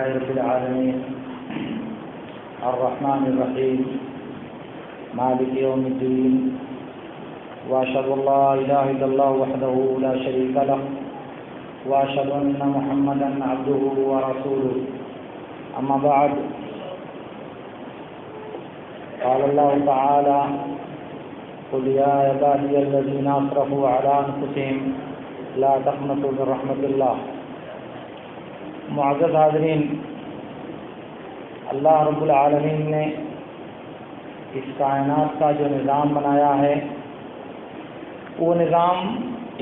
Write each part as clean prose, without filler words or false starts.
لله رب العالمين الرحمن الرحيم مالك يوم الدين وأشهد أن لا إله إلا الله وحده لا شريك له وأشهد أن محمدا عبده ورسوله أما بعد قال الله تعالى قل يا عبادي الذين أسرفوا على أنفسهم لا تقنطوا من رحمة الله۔ معزز حاضرین، اللہ رب العالمین نے اس کائنات کا جو نظام بنایا ہے وہ نظام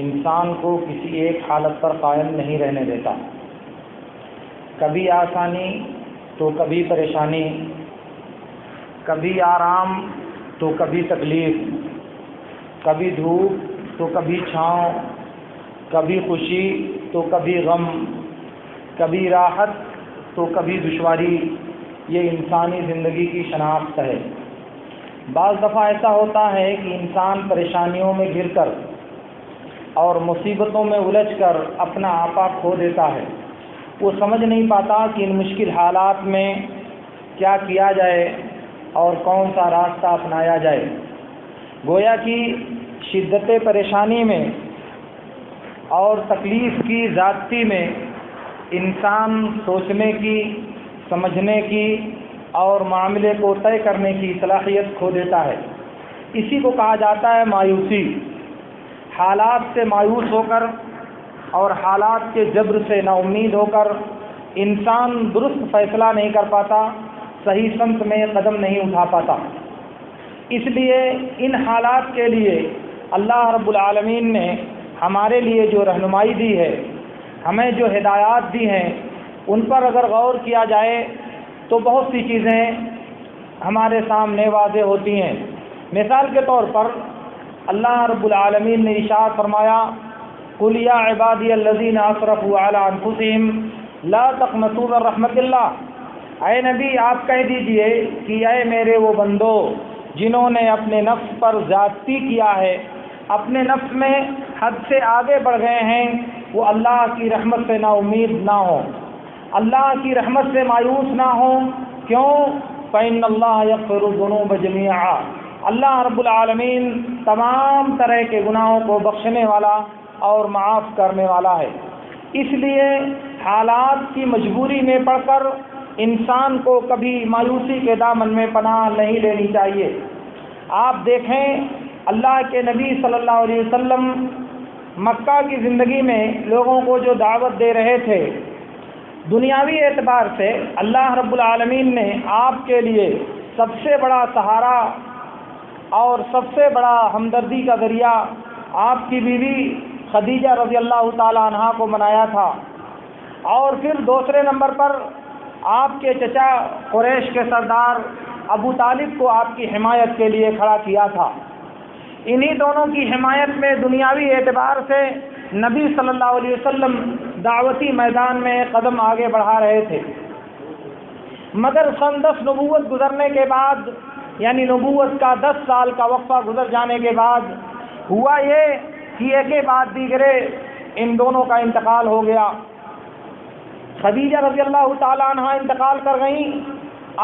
انسان کو کسی ایک حالت پر قائم نہیں رہنے دیتا۔ کبھی آسانی تو کبھی پریشانی، کبھی آرام تو کبھی تکلیف، کبھی دھوپ تو کبھی چھاؤں، کبھی خوشی تو کبھی غم، کبھی راحت تو کبھی دشواری۔ یہ انسانی زندگی کی شناخت ہے۔ بعض دفعہ ایسا ہوتا ہے کہ انسان پریشانیوں میں گر کر اور مصیبتوں میں الجھ کر اپنا آپا کھو دیتا ہے۔ وہ سمجھ نہیں پاتا کہ ان مشکل حالات میں کیا کیا جائے اور کون سا راستہ اپنایا جائے۔ گویا کہ شدت پریشانی میں اور تکلیف کی زیادتی میں انسان سوچنے کی، سمجھنے کی اور معاملے کو طے کرنے کی صلاحیت کھو دیتا ہے۔ اسی کو کہا جاتا ہے مایوسی۔ حالات سے مایوس ہو کر اور حالات کے جبر سے نا امید ہو کر انسان درست فیصلہ نہیں کر پاتا، صحیح سمت میں قدم نہیں اٹھا پاتا۔ اس لیے ان حالات کے لیے اللہ رب العالمین نے ہمارے لیے جو رہنمائی دی ہے، ہمیں جو ہدایات دی ہیں، ان پر اگر غور کیا جائے تو بہت سی چیزیں ہمارے سامنے واضح ہوتی ہیں۔ مثال کے طور پر اللہ رب العالمین نے ارشاد فرمایا قل یا عبادی الذین اسرفوا علی انفسہم لا تقنطوا من رحمت اللہ۔ اے نبی، آپ کہہ دیجئے کہ اے میرے وہ بندو جنہوں نے اپنے نفس پر زیادتی کیا ہے، اپنے نفس میں حد سے آگے بڑھ گئے ہیں، وہ اللہ کی رحمت سے نا امید نہ ہوں، اللہ کی رحمت سے مایوس نہ ہوں۔ کیوں؟ فإن اللہ یغفر الذنوب جميعا۔ اللہ رب العالمین تمام طرح کے گناہوں کو بخشنے والا اور معاف کرنے والا ہے۔ اس لیے حالات کی مجبوری میں پڑ کر انسان کو کبھی مایوسی کے دامن میں پناہ نہیں لینی چاہیے۔ آپ دیکھیں اللہ کے نبی صلی اللہ علیہ وسلم مکہ کی زندگی میں لوگوں کو جو دعوت دے رہے تھے، دنیاوی اعتبار سے اللہ رب العالمین نے آپ کے لیے سب سے بڑا سہارا اور سب سے بڑا ہمدردی کا ذریعہ آپ کی بیوی خدیجہ رضی اللہ تعالی عنہا کو بنایا تھا، اور پھر دوسرے نمبر پر آپ کے چچا قریش کے سردار ابو طالب کو آپ کی حمایت کے لیے کھڑا کیا تھا۔ انہی دونوں کی حمایت میں دنیاوی اعتبار سے نبی صلی اللہ علیہ وسلم دعوتی میدان میں قدم آگے بڑھا رہے تھے۔ مگر سن 10 نبوت گزرنے کے بعد، یعنی نبوت کا 10 سال کا وقفہ گزر جانے کے بعد ہوا یہ کہ ایک کے بعد دیگرے ان دونوں کا انتقال ہو گیا۔ خدیجہ رضی اللہ تعالی عنہ انتقال کر گئیں،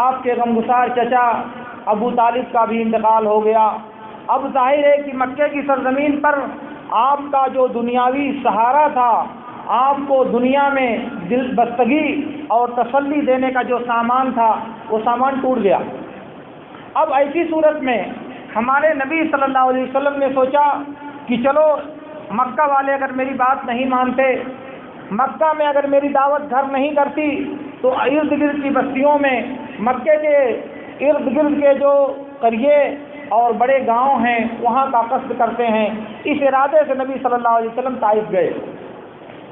آپ کے غمگسار چچا ابو طالب کا بھی انتقال ہو گیا۔ اب ظاہر ہے کہ مکے کی سرزمین پر آپ کا جو دنیاوی سہارا تھا، آپ کو دنیا میں دل بستگی اور تسلی دینے کا جو سامان تھا، وہ سامان ٹوٹ گیا۔ اب ایسی صورت میں ہمارے نبی صلی اللہ علیہ وسلم نے سوچا کہ چلو مکہ والے اگر میری بات نہیں مانتے، مکہ میں اگر میری دعوت گھر نہیں کرتی، تو ارد گرد کی بستیوں میں، مکے کے ارد گرد کے جو قریے اور بڑے گاؤں ہیں وہاں کا قصد کرتے ہیں۔ اس ارادے سے نبی صلی اللہ علیہ وسلم طائف گئے۔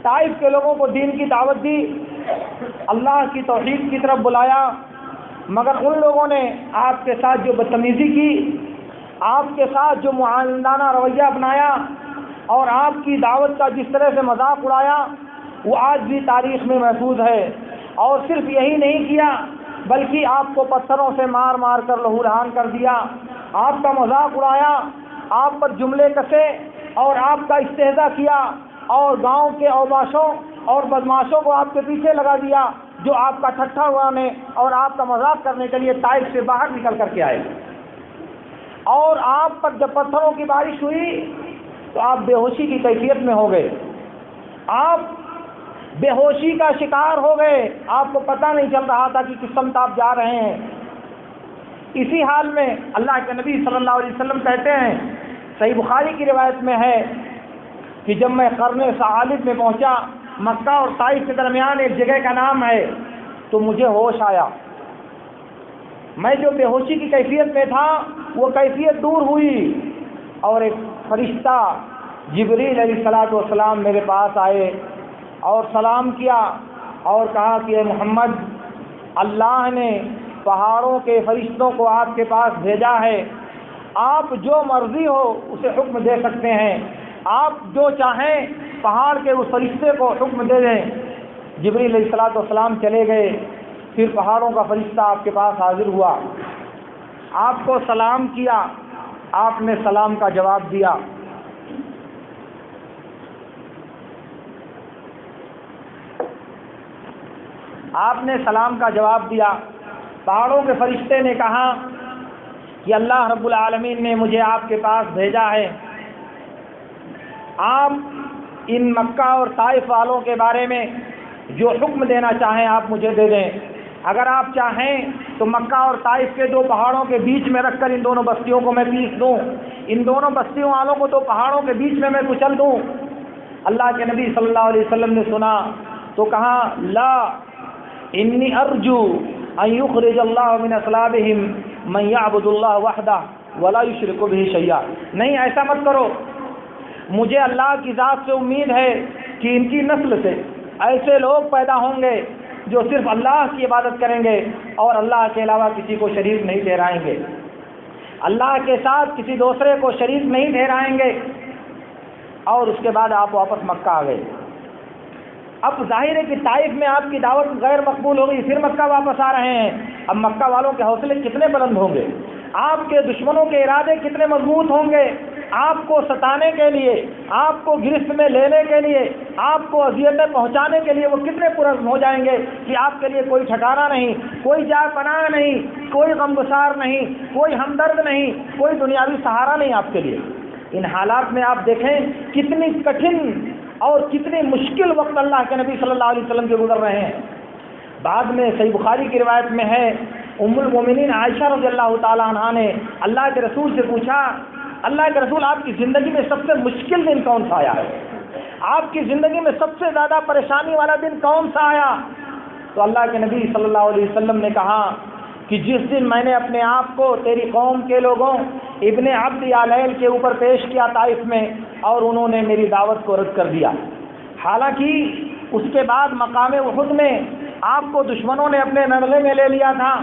طائف کے لوگوں کو دین کی دعوت دی، اللہ کی توحید کی طرف بلایا، مگر ان لوگوں نے آپ کے ساتھ جو بدتمیزی کی، آپ کے ساتھ جو معاندانہ رویہ اپنایا اور آپ کی دعوت کا جس طرح سے مذاق اڑایا، وہ آج بھی تاریخ میں محفوظ ہے۔ اور صرف یہی نہیں کیا بلکہ آپ کو پتھروں سے مار مار کر لہو لہان کر دیا، آپ کا مذاق اڑایا، آپ پر جملے کسے اور آپ کا استہزاء کیا، اور گاؤں کے اوباشوں اور بدماشوں کو آپ کے پیچھے لگا دیا جو آپ کا ٹھٹھا اڑانے اور آپ کا مذاق کرنے کے لیے طائف سے باہر نکل کر کے آئے، اور آپ پر جب پتھروں کی بارش ہوئی تو آپ بے ہوشی کی کیفیت میں ہو گئے، آپ بے ہوشی کا شکار ہو گئے، آپ کو پتہ نہیں چل رہا تھا کہ کس سمت آپ جا رہے ہیں۔ اسی حال میں اللہ کے نبی صلی اللہ علیہ وسلم کہتے ہیں، صحیح بخاری کی روایت میں ہے کہ جب میں قرن ثعالب میں پہنچا، مکہ اور طائف کے درمیان ایک جگہ کا نام ہے، تو مجھے ہوش آیا، میں جو بے ہوشی کی کیفیت میں تھا وہ کیفیت دور ہوئی، اور ایک فرشتہ جبریل علیہ الصلوۃ والسلام میرے پاس آئے اور سلام کیا اور کہا کہ اے محمد، اللہ نے پہاڑوں کے فرشتوں کو آپ کے پاس بھیجا ہے، آپ جو مرضی ہو اسے حکم دے سکتے ہیں، آپ جو چاہیں پہاڑ کے اس فرشتے کو حکم دے دیں۔ جبریل علیہ الصلوۃ والسلام چلے گئے، پھر پہاڑوں کا فرشتہ آپ کے پاس حاضر ہوا، آپ کو سلام کیا، آپ نے سلام کا جواب دیا، آپ نے سلام کا جواب دیا۔ پہاڑوں کے فرشتے نے کہا کہ اللہ رب العالمین نے مجھے آپ کے پاس بھیجا ہے، آپ ان مکہ اور طائف والوں کے بارے میں جو حکم دینا چاہیں آپ مجھے دے دیں، اگر آپ چاہیں تو مکہ اور طائف کے دو پہاڑوں کے بیچ میں رکھ کر ان دونوں بستیوں کو میں پیس دوں، ان دونوں بستیوں والوں کو دو پہاڑوں کے بیچ میں کچل دوں۔ اللہ کے نبی صلی اللہ علیہ وسلم نے سنا تو کہا، لا انی ارجو ان یخرج اللہ من اصلابہم من یعبد اللہ وحدہ ولا یشرک بہ شیئا، نہیں ایسا مت کرو، مجھے اللہ کی ذات سے امید ہے کہ ان کی نسل سے ایسے لوگ پیدا ہوں گے جو صرف اللہ کی عبادت کریں گے اور اللہ کے علاوہ کسی کو شریک نہیں ٹھہرائیں گے، اللہ کے ساتھ کسی دوسرے کو شریک نہیں ٹھہرائیں گے۔ اور اس کے بعد آپ واپس مکہ آ گئے۔ اب ظاہر ہے کہ طائف میں آپ کی دعوت غیر مقبول ہو گئی، پھر مکہ واپس آ رہے ہیں، اب مکہ والوں کے حوصلے کتنے بلند ہوں گے، آپ کے دشمنوں کے ارادے کتنے مضبوط ہوں گے، آپ کو ستانے کے لیے، آپ کو گرفت میں لینے کے لیے، آپ کو اذیتیں پہنچانے کے لیے وہ کتنے پرعزم ہو جائیں گے کہ آپ کے لیے کوئی ٹھکانہ نہیں، کوئی جائے پناہ نہیں، کوئی غمگسار نہیں، کوئی ہمدرد نہیں، کوئی دنیاوی سہارا نہیں آپ کے لیے۔ ان حالات میں آپ دیکھیں کتنی کٹھن اور کتنی مشکل وقت اللہ کے نبی صلی اللہ علیہ وسلم کے گزر رہے ہیں۔ بعد میں صحیح بخاری کی روایت میں ہے، ام المومنین عائشہ رضی اللہ تعالی عنہا نے اللہ کے رسول سے پوچھا، اللہ کے رسول آپ کی زندگی میں سب سے مشکل دن کون سا آیا ہے، آپ کی زندگی میں سب سے زیادہ پریشانی والا دن کون سا آیا؟ تو اللہ کے نبی صلی اللہ علیہ وسلم نے کہا کہ جس دن میں نے اپنے آپ کو تیری قوم کے لوگوں ابن عبد یالیل کے اوپر پیش کیا طائف میں، اور انہوں نے میری دعوت کو رد کر دیا۔ حالانکہ اس کے بعد مقام احد میں آپ کو دشمنوں نے اپنے نرلے میں لے لیا تھا،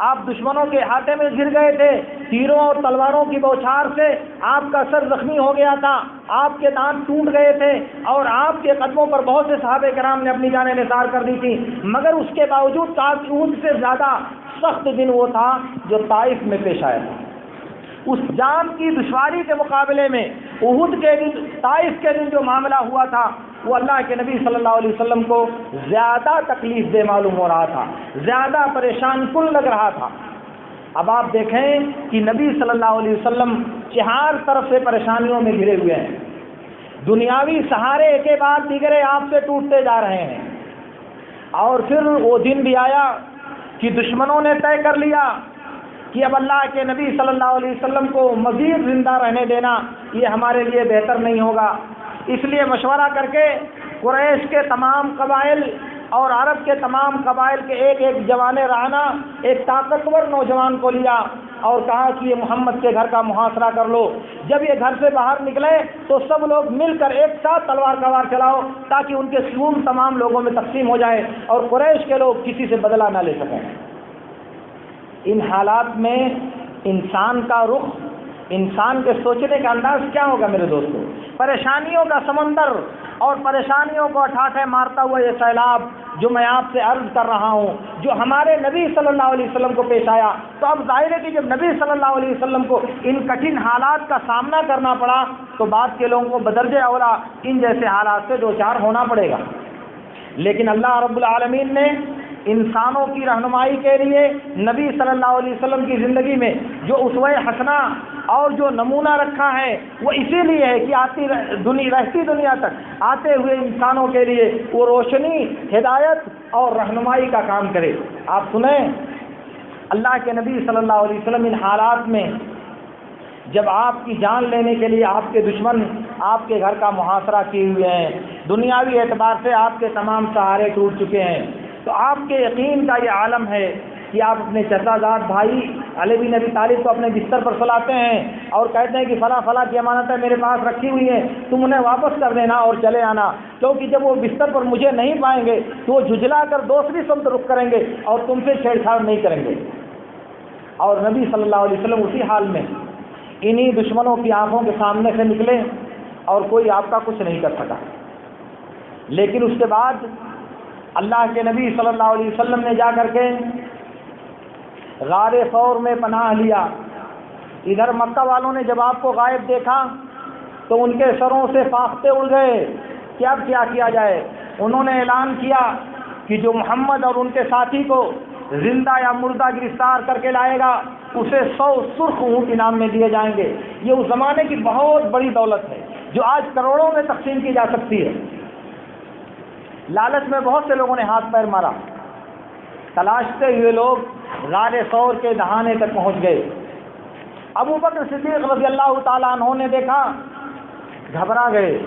آپ دشمنوں کے ہاتھے میں گر گئے تھے، تیروں اور تلواروں کی بوچھار سے آپ کا سر زخمی ہو گیا تھا، آپ کے دانت ٹوٹ گئے تھے، اور آپ کے قدموں پر بہت سے صحابہ کرام نے اپنی جانیں نثار کر دی تھی، مگر اس کے باوجود احد سے زیادہ سخت دن وہ تھا جو طائف میں پیش آیا تھا۔ اس جان کی دشواری کے مقابلے میں احد کے دن، طائف کے دن جو معاملہ ہوا تھا وہ اللہ کے نبی صلی اللہ علیہ وسلم کو زیادہ تکلیف دہ معلوم ہو رہا تھا، زیادہ پریشان کن لگ رہا تھا۔ اب آپ دیکھیں کہ نبی صلی اللہ علیہ وسلم چہار طرف سے پریشانیوں میں گھرے ہوئے ہیں، دنیاوی سہارے ایک کے بعد دیگرے آپ سے ٹوٹتے جا رہے ہیں، اور پھر وہ دن بھی آیا کہ دشمنوں نے طے کر لیا کہ اب اللہ کے نبی صلی اللہ علیہ وسلم کو مزید زندہ رہنے دینا یہ ہمارے لیے بہتر نہیں ہوگا، اس لیے مشورہ کر کے قریش کے تمام قبائل اور عرب کے تمام قبائل کے ایک ایک جوان رعنا، ایک طاقتور نوجوان کو لیا اور کہا کہ یہ محمد کے گھر کا محاصرہ کر لو، جب یہ گھر سے باہر نکلے تو سب لوگ مل کر ایک ساتھ تلوار کا وار چلاؤ تاکہ ان کے خون تمام لوگوں میں تقسیم ہو جائے اور قریش کے لوگ کسی سے بدلہ نہ لے سکیں۔ ان حالات میں انسان کا رخ، انسان کے سوچنے کا انداز کیا ہوگا میرے دوستو؟ پریشانیوں کا سمندر اور پریشانیوں کو اٹھاٹھے مارتا ہوا یہ سیلاب جو میں آپ سے عرض کر رہا ہوں، جو ہمارے نبی صلی اللہ علیہ وسلم کو پیش آیا، تو اب ظاہر ہے کہ جب نبی صلی اللہ علیہ وسلم کو ان کٹھن حالات کا سامنا کرنا پڑا تو بعد کے لوگوں کو بدرجہ اولا ان جیسے حالات سے دو چار ہونا پڑے گا۔ لیکن اللہ رب العالمین نے انسانوں کی رہنمائی کے لیے نبی صلی اللہ علیہ وسلم کی زندگی میں جو اسوہ حسنہ اور جو نمونہ رکھا ہے وہ اسی لیے ہے کہ رہتی دنیا تک آتے ہوئے انسانوں کے لیے وہ روشنی، ہدایت اور رہنمائی کا کام کرے۔ آپ سنیں، اللہ کے نبی صلی اللہ علیہ وسلم ان حالات میں جب آپ کی جان لینے کے لیے آپ کے دشمن آپ کے گھر کا محاصرہ کیے ہوئے ہیں، دنیاوی اعتبار سے آپ کے تمام سہارے ٹوٹ چکے ہیں، تو آپ کے یقین کا یہ عالم ہے کہ آپ اپنے چچا زاد بھائی علی بن ابی طالب کو اپنے بستر پر سلاتے ہیں اور کہتے ہیں کہ فلاں فلاں کی امانتیں میرے پاس رکھی ہوئی ہیں، تم انہیں واپس کر دینا اور چلے آنا، کیونکہ جب وہ بستر پر مجھے نہیں پائیں گے تو وہ جھجلا کر دوسری سمت رخ کریں گے اور تم سے چھیڑ چھاڑ نہیں کریں گے۔ اور نبی صلی اللہ علیہ وسلم اسی حال میں انہی دشمنوں کی آنکھوں کے سامنے سے نکلے اور کوئی آپ کا کچھ نہیں کر سکا۔ لیکن اس کے بعد اللہ کے نبی صلی اللہ علیہ وسلم نے جا کر کے غار ثور میں پناہ لیا۔ ادھر مکہ والوں نے جب آپ کو غائب دیکھا تو ان کے سروں سے فاختے اڑ گئے کہ اب کیا جائے۔ انہوں نے اعلان کیا کہ جو محمد اور ان کے ساتھی کو زندہ یا مردہ گرفتار کر کے لائے گا اسے 100 سرخ اونٹ انعام میں دیے جائیں گے۔ یہ اس زمانے کی بہت بڑی دولت ہے جو آج کروڑوں میں تقسیم کی جا سکتی ہے۔ لالچ میں بہت سے لوگوں نے ہاتھ پیر مارا، تلاشتے ہوئے لوگ غار ثور کے دہانے تک پہنچ گئے۔ ابو بکر صدیق رضی اللہ تعالیٰ عنہ نے دیکھا، گھبرا گئے،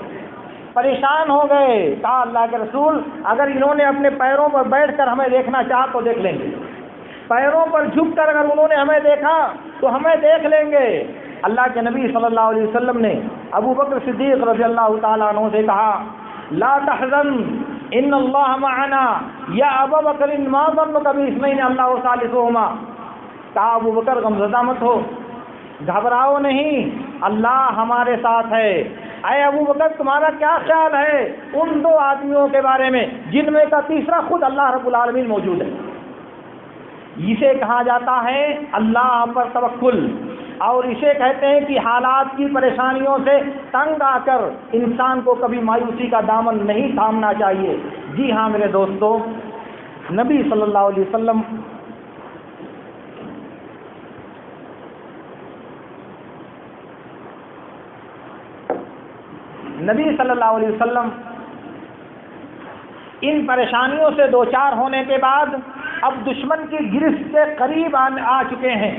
پریشان ہو گئے، کہا اللہ کے رسول اگر انہوں نے اپنے پیروں پر بیٹھ کر ہمیں دیکھنا چاہا تو دیکھ لیں گے، پیروں پر جھک کر اگر انہوں نے ہمیں دیکھا تو ہمیں دیکھ لیں گے۔ اللہ کے نبی صلی اللہ علیہ وسلم نے ابو بکر صدیق رضی اللہ تعالیٰ عنہ سے کہا لا تحزن ان اللہ معنا یا ابا بکر ما ظنک باثنین اللہ ثالثہما، کہا ابو بکر غمزدہ مت ہو، گھبراؤ نہیں، اللہ ہمارے ساتھ ہے۔ اے ابو بکر تمہارا کیا خیال ہے ان 2 آدمیوں کے بارے میں جن میں کا تیسرا خود اللہ رب العالمین موجود ہے؟ اسے کہا جاتا ہے اللہ پر توکل، اور اسے کہتے ہیں کہ حالات کی پریشانیوں سے تنگ آ کر انسان کو کبھی مایوسی کا دامن نہیں تھامنا چاہیے۔ جی ہاں میرے دوستو، نبی صلی اللہ علیہ وسلم ان پریشانیوں سے دوچار ہونے کے بعد اب دشمن کی گرفت کے قریب آ چکے ہیں۔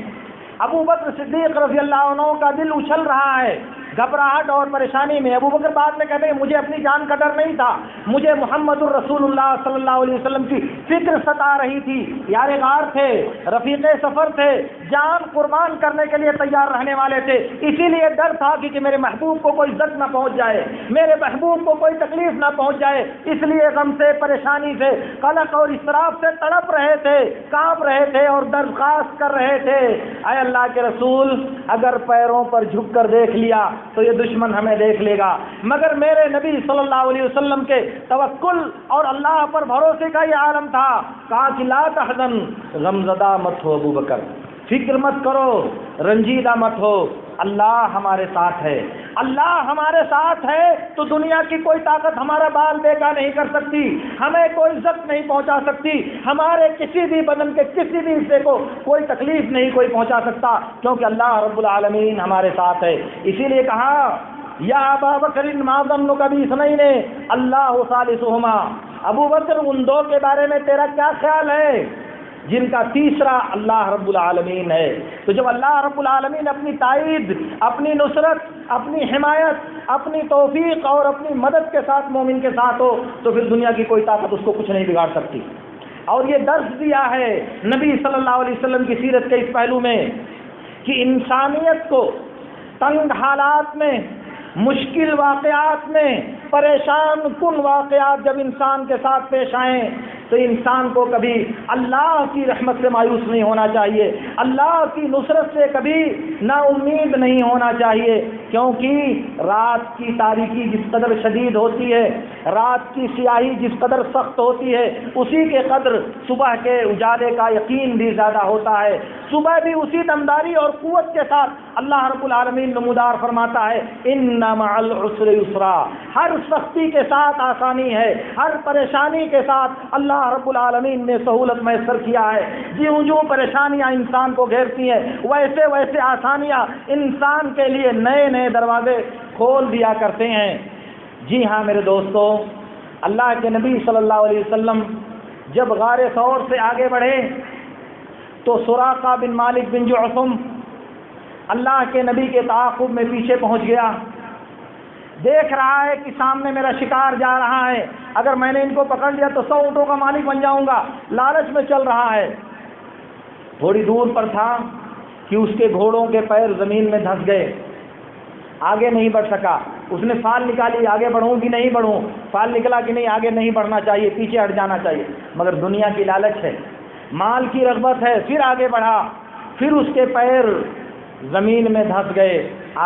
ابو بکر صدیق رضی اللہ عنہ کا دل اچھل رہا ہے گھبراہٹ اور پریشانی میں۔ ابو بکر بعد میں کہتے ہیں مجھے اپنی جان کا ڈر نہیں تھا، مجھے محمد الرسول اللہ صلی اللہ علیہ وسلم کی فکر ستا رہی تھی۔ یار غار تھے، رفیق سفر تھے، جان قربان کرنے کے لیے تیار رہنے والے تھے، اسی لیے ڈر تھا کہ میرے محبوب کو کوئی زخم نہ پہنچ جائے، میرے محبوب کو کوئی تکلیف نہ پہنچ جائے، اس لیے غم سے، پریشانی سے، قلق اور اضطراب سے تڑپ رہے تھے، کانپ رہے تھے اور درخواست کر رہے تھے اے اللہ کے رسول اگر پیروں پر جھک کر دیکھ لیا تو یہ دشمن ہمیں دیکھ لے گا، مگر میرے نبی صلی اللہ علیہ وسلم کے توکل اور اللہ پر بھروسے کا یہ عالم تھا۔ کہا کہ لا تحزن، غمزدہ مت ہو ابو بکر، فکر مت کرو، رنجیدہ مت ہو، اللہ ہمارے ساتھ ہے۔ اللہ ہمارے ساتھ ہے تو دنیا کی کوئی طاقت ہمارا بال بیکا نہیں کر سکتی، ہمیں کوئی زخم نہیں پہنچا سکتی، ہمارے کسی بھی بدن کے کسی بھی حصے کو کوئی تکلیف نہیں کوئی پہنچا سکتا، کیونکہ اللہ رب العالمین ہمارے ساتھ ہے۔ اسی لیے کہا یا ابا بکر ما ظنک باثنین اللہ ثالثہما، ابو بکر ان 2 کے بارے میں تیرا کیا خیال ہے جن کا تیسرا اللہ رب العالمین ہے؟ تو جب اللہ رب العالمین اپنی تائید، اپنی نصرت، اپنی حمایت، اپنی توفیق اور اپنی مدد کے ساتھ مومن کے ساتھ ہو تو پھر دنیا کی کوئی طاقت اس کو کچھ نہیں بگاڑ سکتی۔ اور یہ درس دیا ہے نبی صلی اللہ علیہ وسلم کی سیرت کے اس پہلو میں کہ انسانیت کو تنگ حالات میں، مشکل واقعات میں، پریشان کن واقعات جب انسان کے ساتھ پیش آئیں تو انسان کو کبھی اللہ کی رحمت سے مایوس نہیں ہونا چاہیے، اللہ کی نصرت سے کبھی نا امید نہیں ہونا چاہیے، کیونکہ رات کی تاریکی جس قدر شدید ہوتی ہے، رات کی سیاہی جس قدر سخت ہوتی ہے، اسی کے قدر صبح کے اجالے کا یقین بھی زیادہ ہوتا ہے۔ صبح بھی اسی دمداری اور قوت کے ساتھ اللہ رب العالمین نمودار فرماتا ہے ان مع العسر یسرا، ہر سختی کے ساتھ آسانی ہے، ہر پریشانی کے ساتھ اللہ اللہ رب العالمین نے سہولت میسر کیا ہے۔ جیوں جوں پریشانیاں انسان کو گھیرتی ہیں ویسے ویسے آسانیاں انسان کے لیے نئے نئے دروازے کھول دیا کرتے ہیں۔ جی ہاں میرے دوستو، اللہ کے نبی صلی اللہ علیہ وسلم جب غار ثور سے آگے بڑھے تو سراقہ بن مالک بن جعثم اللہ کے نبی کے تعاقب میں پیچھے پہنچ گیا۔ دیکھ رہا ہے کہ سامنے میرا شکار جا رہا ہے، اگر میں نے ان کو پکڑ لیا تو 100 اونٹوں کا مالک بن جاؤں گا، لالچ میں چل رہا ہے۔ تھوڑی دور پر تھا کہ اس کے گھوڑوں کے پیر زمین میں دھس گئے، آگے نہیں بڑھ سکا۔ اس نے فال نکالی، آگے بڑھوں کہ نہیں بڑھوں؟ فال نکلا کہ نہیں، آگے نہیں بڑھنا چاہیے، پیچھے ہٹ جانا چاہیے، مگر دنیا کی لالچ ہے، مال کی رغبت ہے۔ پھر آگے بڑھا، پھر اس کے پیر زمین میں دھس گئے،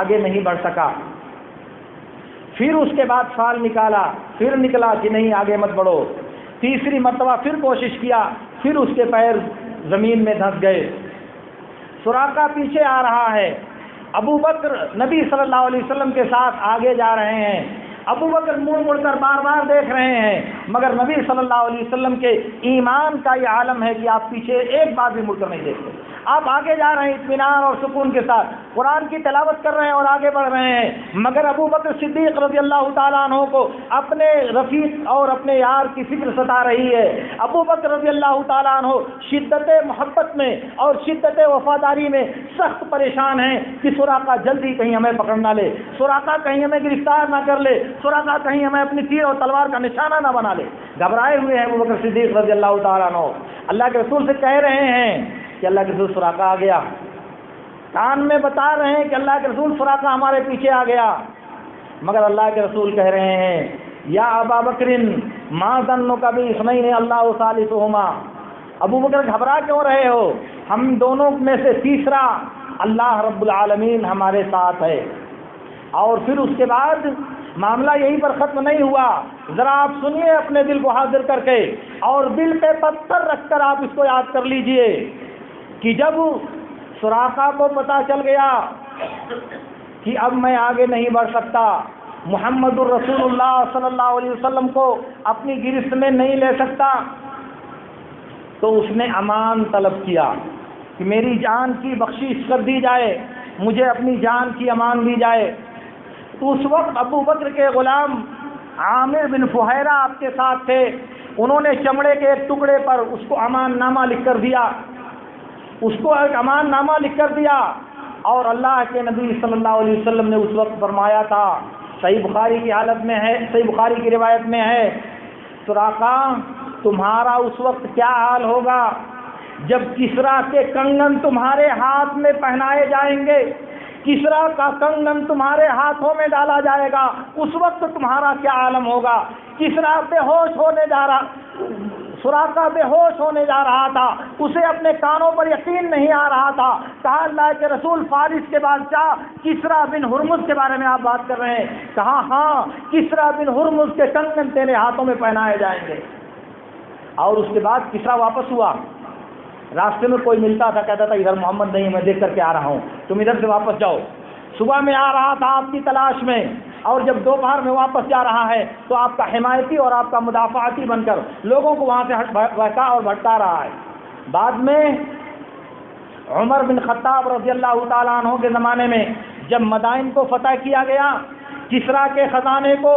آگے نہیں بڑھ سکا۔ پھر اس کے بعد فال نکالا، پھر نکلا کہ نہیں آگے مت بڑھو۔ تیسری مرتبہ پھر کوشش کیا، پھر اس کے پیر زمین میں دھس گئے۔ سراقہ پیچھے آ رہا ہے، ابو بکر نبی صلی اللہ علیہ وسلم کے ساتھ آگے جا رہے ہیں۔ ابو بکر منہ مڑ کر بار بار دیکھ رہے ہیں، مگر نبی صلی اللہ علیہ وسلم کے ایمان کا یہ عالم ہے کہ آپ پیچھے ایک بار بھی مڑ کر نہیں دیکھتے، آپ آگے جا رہے ہیں اطمینان اور سکون کے ساتھ، قرآن کی تلاوت کر رہے ہیں اور آگے بڑھ رہے ہیں۔ مگر ابو بکر صدیق رضی اللہ تعالیٰ عنہ کو اپنے رفیق اور اپنے یار کی فکر ستا رہی ہے۔ ابو بکر رضی اللہ تعالیٰ عنہ شدت محبت میں اور شدت وفاداری میں سخت پریشان ہیں کہ سراقہ جلدی کہیں ہمیں پکڑ نہ لے، سراقہ کہیں ہمیں گرفتار نہ کر لے، سراقہ کہیں ہمیں اپنی تیر اور تلوار کا نشانہ نہ بنا لے۔ گھبرائے ہوئے ہیں ابو بکر صدیق رضی اللہ تعالیٰ عنہ، اللہ کے رسول سے کہہ رہے ہیں کہ اللہ کے رسول سراقہ آ گیا، کان میں بتا رہے ہیں کہ اللہ کے رسول سراقہ ہمارے پیچھے آ گیا، مگر اللہ کے رسول کہہ رہے ہیں یا ابا بکر ما ظنک باثنین اللہ ثالثہما۔ ابو بکر گھبرا کیوں رہے ہو؟ ہم دونوں میں سے تیسرا اللہ رب العالمین ہمارے ساتھ ہے۔ اور پھر اس کے بعد معاملہ یہیں پر ختم نہیں ہوا، ذرا آپ سنیے اپنے دل کو حاضر کر کے اور دل پہ پتھر رکھ کر آپ اس کو یاد کر لیجئے کہ جب سراقہ کو پتہ چل گیا کہ اب میں آگے نہیں بڑھ سکتا، محمد الرسول اللہ صلی اللہ علیہ وسلم کو اپنی گرفت میں نہیں لے سکتا، تو اس نے امان طلب کیا کہ میری جان کی بخشش کر دی جائے، مجھے اپنی جان کی امان دی جائے۔ تو اس وقت ابو بکر کے غلام عامر بن فہیرہ آپ کے ساتھ تھے، انہوں نے چمڑے کے ایک ٹکڑے پر اس کو امان نامہ لکھ کر دیا، اس کو ایک امان نامہ لکھ کر دیا، اور اللہ کے نبی صلی اللہ علیہ وسلم نے اس وقت فرمایا تھا، صحیح بخاری کی حالت میں ہے، صحیح بخاری کی روایت میں ہے، سراقہ تمہارا اس وقت کیا حال ہوگا جب کسریٰ کے کنگن تمہارے ہاتھ میں پہنائے جائیں گے، کسریٰ کا کنگن تمہارے ہاتھوں میں ڈالا جائے گا، اس وقت تمہارا کیا عالم ہوگا۔ کسریٰ بے ہوش ہونے جا رہا، سراقہ بے ہوش ہونے جا رہا تھا، اسے اپنے کانوں پر یقین نہیں آ رہا تھا۔ کہا اللہ کے رسول فارس کے بادشاہ کسریٰ بن ہرمز کے بارے میں آپ بات کر رہے ہیں؟ کہا ہاں، کسریٰ بن ہرمز کے کنگن تیرے ہاتھوں میں پہنائے جائیں گے۔ اور اس کے بعد کسریٰ واپس ہوا، راستے میں کوئی ملتا تھا کہتا تھا ادھر محمد نہیں، میں دیکھ کر کے آ رہا ہوں، تم ادھر سے واپس جاؤ۔ صبح میں آ رہا تھا آپ کی تلاش میں، اور جب دوپہر میں واپس جا رہا ہے تو آپ کا حمایتی اور آپ کا مدافعتی بن کر لوگوں کو وہاں سے بہکا اور بھٹکا رہا ہے۔ بعد میں عمر بن خطاب رضی اللہ تعالیٰ عنہ کے زمانے میں جب مدائن کو فتح کیا گیا، کسریٰ کے خزانے کو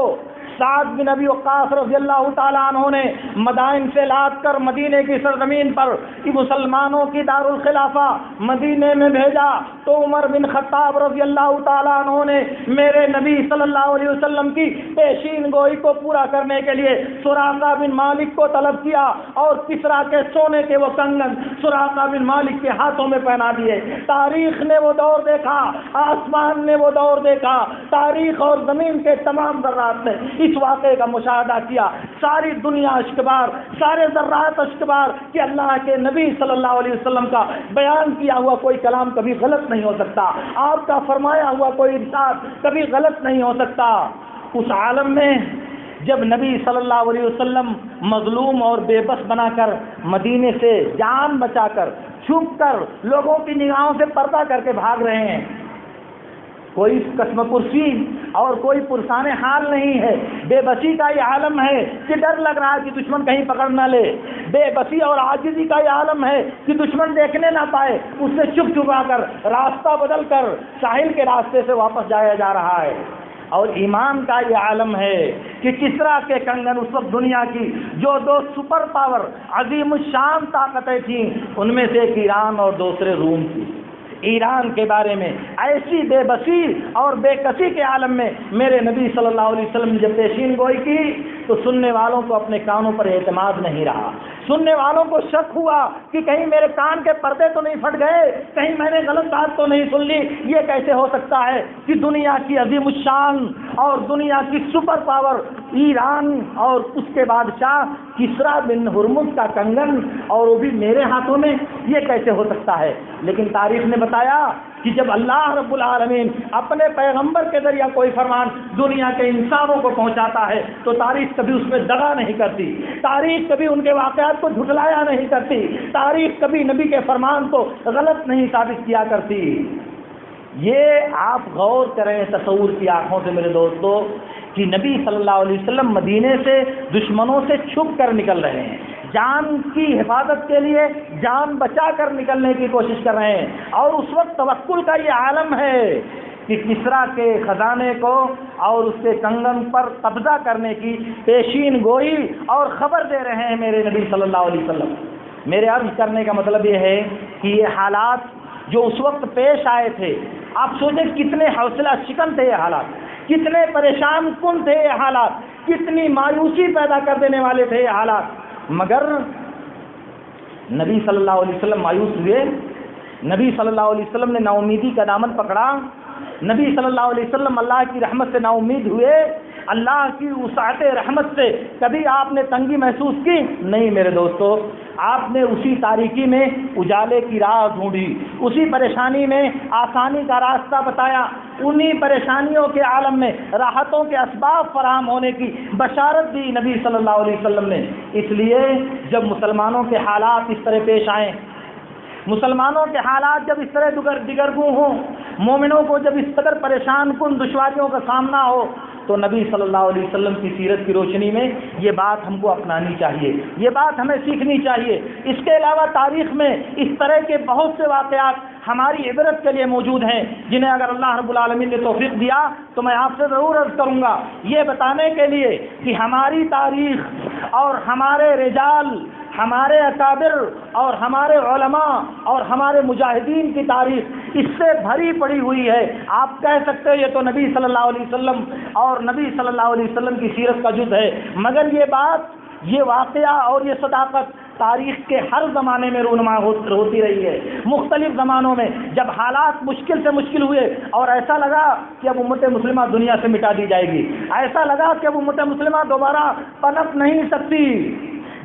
سعد بن ابی وقاص رضی اللہ تعالیٰ عنہ نے مدائن سے لاد کر مدینے کی سرزمین پر مسلمانوں کی دارالخلافہ مدینے میں بھیجا، تو عمر بن خطاب رضی اللہ تعالیٰ عنہ نے میرے نبی صلی اللہ علیہ وسلم کی پیشین گوئی کو پورا کرنے کے لیے سراقہ بن مالک کو طلب کیا، اور کسریٰ کے سونے کے وہ کنگن سراقہ بن مالک کے ہاتھوں میں پہنا دیے۔ تاریخ نے وہ دور دیکھا، آسمان نے وہ دور دیکھا، تاریخ اور زمین کے تمام ذرات نے اس واقعے کا مشاہدہ کیا، ساری دنیا اشکبار، سارے ذرات اشکبار کہ اللہ کے نبی صلی اللہ علیہ وسلم کا بیان کیا ہوا کوئی کلام کبھی غلط نہیں ہو سکتا، آپ کا فرمایا ہوا کوئی ارشاد کبھی غلط نہیں ہو سکتا۔ اس عالم میں جب نبی صلی اللہ علیہ وسلم مظلوم اور بے بس بنا کر مدینے سے جان بچا کر چھپ کر لوگوں کی نگاہوں سے پردہ کر کے بھاگ رہے ہیں، کوئی قسم پرسی اور کوئی پرسان حال نہیں ہے، بے بسی کا یہ عالم ہے کہ ڈر لگ رہا ہے کہ دشمن کہیں پکڑ نہ لے، بے بسی اور عاجزی کا یہ عالم ہے کہ دشمن دیکھنے نہ پائے، اس سے چھپ چھپا کر راستہ بدل کر ساحل کے راستے سے واپس جایا جا رہا ہے۔ اور ایمان کا یہ عالم ہے کہ کسریٰ کے کنگن اس وقت دنیا کی جو دو سپر پاور عظیم الشان طاقتیں تھیں، ان میں سے ایک ایران اور دوسرے روم تھی۔ ایران کے بارے میں ایسی بے بسی اور بے کسی کے عالم میں میرے نبی صلی اللہ علیہ وسلم نے جب پیشین گوئی کی تو سننے والوں کو اپنے کانوں پر اعتماد نہیں رہا، سننے والوں کو شک ہوا کہ کہیں میرے کان کے پردے تو نہیں پھٹ گئے، کہیں میں نے غلط بات تو نہیں سن لی۔ یہ کیسے ہو سکتا ہے کہ دنیا کی عظیم الشان اور دنیا کی سپر پاور ایران اور اس کے بادشاہ کسریٰ بن ہرمز کا کنگن اور وہ بھی میرے ہاتھوں میں، یہ کیسے ہو سکتا ہے؟ لیکن تاریخ نے بتایا کہ جب اللہ رب العالمین اپنے پیغمبر کے ذریعہ کوئی فرمان دنیا کے انسانوں کو پہنچاتا ہے تو تاریخ کبھی اس میں دغا نہیں کرتی، تاریخ کبھی ان کے واقعات کو جھٹلایا نہیں کرتی، تاریخ کبھی نبی کے فرمان کو غلط نہیں ثابت کیا کرتی۔ یہ آپ غور کریں تصور کی آنکھوں سے میرے دوستو کہ نبی صلی اللہ علیہ وسلم مدینے سے دشمنوں سے چھپ کر نکل رہے ہیں، جان کی حفاظت کے لیے جان بچا کر نکلنے کی کوشش کر رہے ہیں، اور اس وقت توکل کا یہ عالم ہے کہ کسریٰ کے خزانے کو اور اس کے کنگن پر قبضہ کرنے کی پیشین گوئی اور خبر دے رہے ہیں میرے نبی صلی اللہ علیہ وسلم۔ میرے عرض کرنے کا مطلب یہ ہے کہ یہ حالات جو اس وقت پیش آئے تھے، آپ سوچیں کتنے حوصلہ شکن تھے یہ حالات، کتنے پریشان کن تھے یہ حالات، کتنی مایوسی پیدا کر دینے والے تھے یہ حالات، مگر نبی صلی اللہ علیہ وسلم مایوس ہوئے؟ نبی صلی اللہ علیہ وسلم نے نا امیدی کا دامن پکڑا؟ نبی صلی اللہ علیہ وسلم اللہ کی رحمت سے نا امید ہوئے؟ اللہ کی وسعت رحمت سے کبھی آپ نے تنگی محسوس کی؟ نہیں میرے دوستو، آپ نے اسی تاریکی میں اجالے کی راہ ڈھونڈی، اسی پریشانی میں آسانی کا راستہ بتایا، انہی پریشانیوں کے عالم میں راحتوں کے اسباب فراہم ہونے کی بشارت دی نبی صلی اللہ علیہ وسلم نے۔ اس لیے جب مسلمانوں کے حالات اس طرح پیش آئیں، مسلمانوں کے حالات جب اس طرح دگرگوں ہوں، مومنوں کو جب اس قدر پریشان کن دشواریوں کا سامنا ہو، تو نبی صلی اللہ علیہ وسلم کی سیرت کی روشنی میں یہ بات ہم کو اپنانی چاہیے، یہ بات ہمیں سیکھنی چاہیے۔ اس کے علاوہ تاریخ میں اس طرح کے بہت سے واقعات ہماری عبرت کے لیے موجود ہیں، جنہیں اگر اللہ رب العالمین نے توفیق دیا تو میں آپ سے ضرور عرض کروں گا، یہ بتانے کے لیے کہ ہماری تاریخ اور ہمارے رجال، ہمارے اکابر اور ہمارے علماء اور ہمارے مجاہدین کی تاریخ اس سے بھری پڑی ہوئی ہے۔ آپ کہہ سکتے ہو یہ تو نبی صلی اللہ علیہ وسلم اور نبی صلی اللہ علیہ وسلم کی سیرت کا جز ہے، مگر یہ بات، یہ واقعہ اور یہ صداقت تاریخ کے ہر زمانے میں رونما ہوتی رہی ہے۔ مختلف زمانوں میں جب حالات مشکل سے مشکل ہوئے اور ایسا لگا کہ اب امت مسلمہ دنیا سے مٹا دی جائے گی، ایسا لگا کہ اب امت مسلمہ دوبارہ پنپ نہیں سکتی،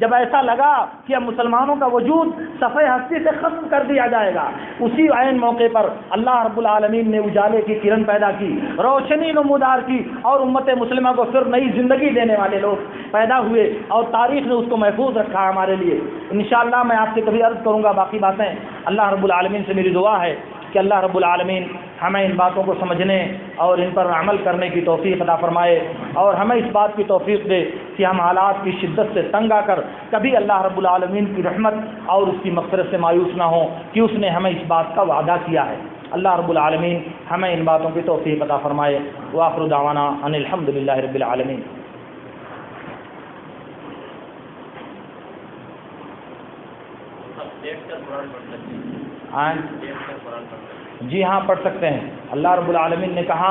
جب ایسا لگا کہ اب مسلمانوں کا وجود صفحہ ہستی سے ختم کر دیا جائے گا، اسی عین موقع پر اللہ رب العالمین نے اجالے کی کرن پیدا کی، روشنی نمودار کی، اور امت مسلمہ کو پھر نئی زندگی دینے والے لوگ پیدا ہوئے، اور تاریخ نے اس کو محفوظ رکھا ہمارے لیے۔ انشاءاللہ میں آپ سے کبھی عرض کروں گا باقی باتیں۔ اللہ رب العالمین سے میری دعا ہے کہ اللہ رب العالمین ہمیں ان باتوں کو سمجھنے اور ان پر عمل کرنے کی توفیق عطا فرمائے، اور ہمیں اس بات کی توفیق دے کہ ہم حالات کی شدت سے تنگ آ کر کبھی اللہ رب العالمین کی رحمت اور اس کی مغفرت سے مایوس نہ ہوں کہ اس نے ہمیں اس بات کا وعدہ کیا ہے۔ اللہ رب العالمین ہمیں ان باتوں کی توفیق عطا فرمائے۔ وآخر دعوانا ان الحمد للہ رب العالمین۔ جی ہاں، پڑھ سکتے ہیں۔ اللہ رب العالمین نے کہا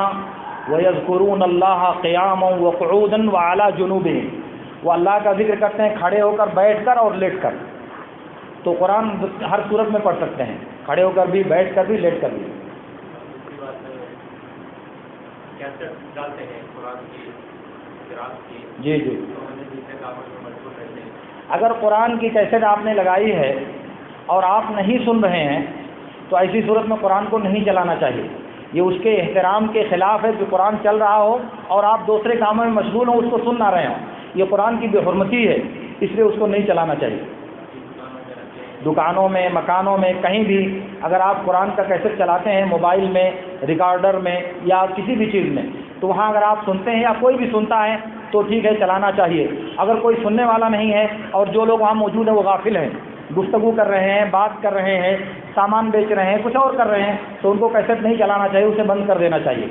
وَيَذْكُرُونَ اللَّهَ قِيَامًا وَقُعُودًا وَعَلَى جُنُوبِهِمْ، وہ اللہ کا ذکر کرتے ہیں کھڑے ہو کر، بیٹھ کر اور لیٹ کر۔ تو قرآن ہر صورت میں پڑھ سکتے ہیں، کھڑے ہو کر بھی، بیٹھ کر بھی، لیٹ کر بھی۔ جی جی، اگر قرآن کی کیسٹ آپ نے لگائی ہے اور آپ نہیں سن رہے ہیں تو ایسی صورت میں قرآن کو نہیں چلانا چاہیے۔ یہ اس کے احترام کے خلاف ہے کہ قرآن چل رہا ہو اور آپ دوسرے کاموں میں مشغول ہوں، اس کو سن نہ رہے ہوں، یہ قرآن کی بے حرمتی ہے، اس لیے اس کو نہیں چلانا چاہیے۔ دکانوں میں، مکانوں میں، کہیں بھی اگر آپ قرآن کا کیسٹ چلاتے ہیں موبائل میں، ریکارڈر میں یا کسی بھی چیز میں، تو وہاں اگر آپ سنتے ہیں یا کوئی بھی سنتا ہے تو ٹھیک ہے، چلانا چاہیے۔ اگر کوئی سننے والا نہیں ہے اور جو لوگ وہاں موجود ہیں وہ غافل ہیں، گفتگو کر رہے ہیں، بات کر رہے ہیں، سامان بیچ رہے ہیں، کچھ اور کر رہے ہیں، تو ان کو کیسٹ نہیں چلانا چاہیے، اسے بند کر دینا چاہیے۔